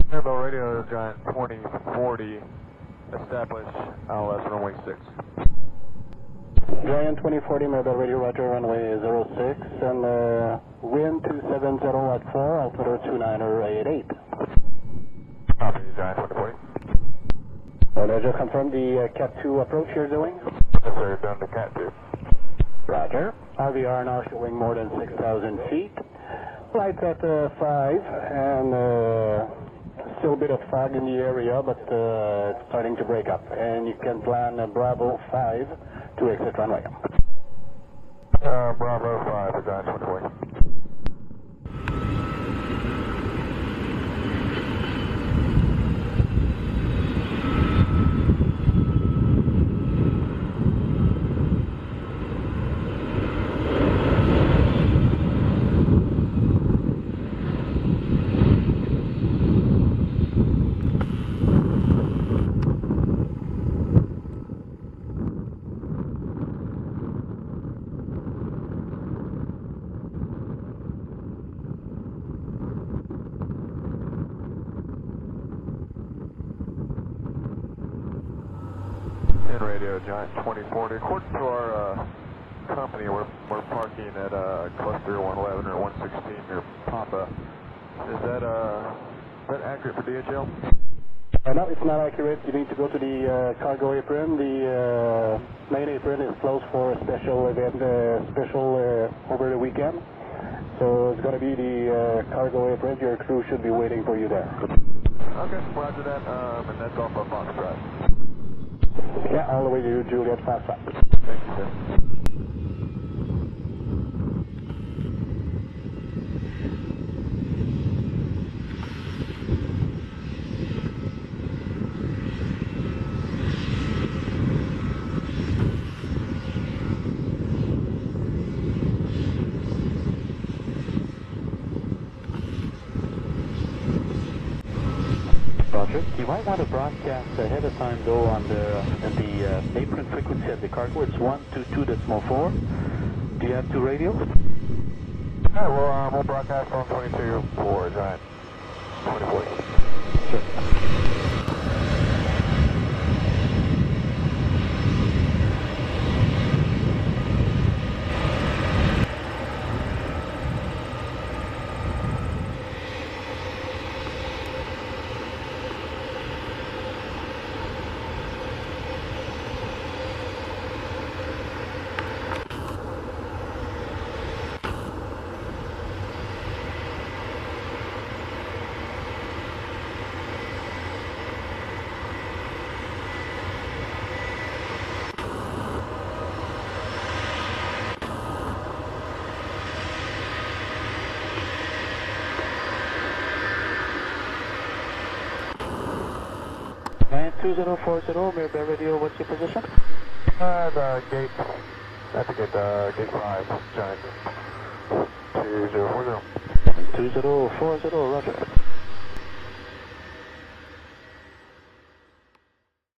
Mirabel Radio, Giant 2040, establish ILS runway 6. Giant 2040, Mirabel Radio, Roger, runway 06, and wind 270 at 4, altimeter 2988. Copy, Giant 2040. And I just confirmed the Cat 2 approach you're doing? Yes, sir, down to Cat 2. Roger. RVR now showing more than 6,000 feet. Flight's at 5, and still a bit of fog in the area, but it's starting to break up. And you can plan Bravo 5 to exit runway. Bravo 5, Giant 2040. Radio, Giant 2040. According to our company, we're parking at cluster 111 or 116 near Papa. Is that accurate for DHL? No, it's not accurate. You need to go to the cargo apron. The main apron is closed for a special event, over the weekend. So it's going to be the cargo apron. Your crew should be waiting for you there. Okay, roger that. And that's off of Fox Drive. Yeah, all the way to Juliet Fast Flight. Thank you, sir. Roger. You might want to broadcast ahead of time though on the apron frequency of the cargo. It's 122.4. Do you have two radios? Yeah, we'll broadcast on 22.4, Giant 2040. Sure. Giant 2040, Mirabel Radio, what's your position? The gate, at the gate 5, Giant 2040. 2040, roger.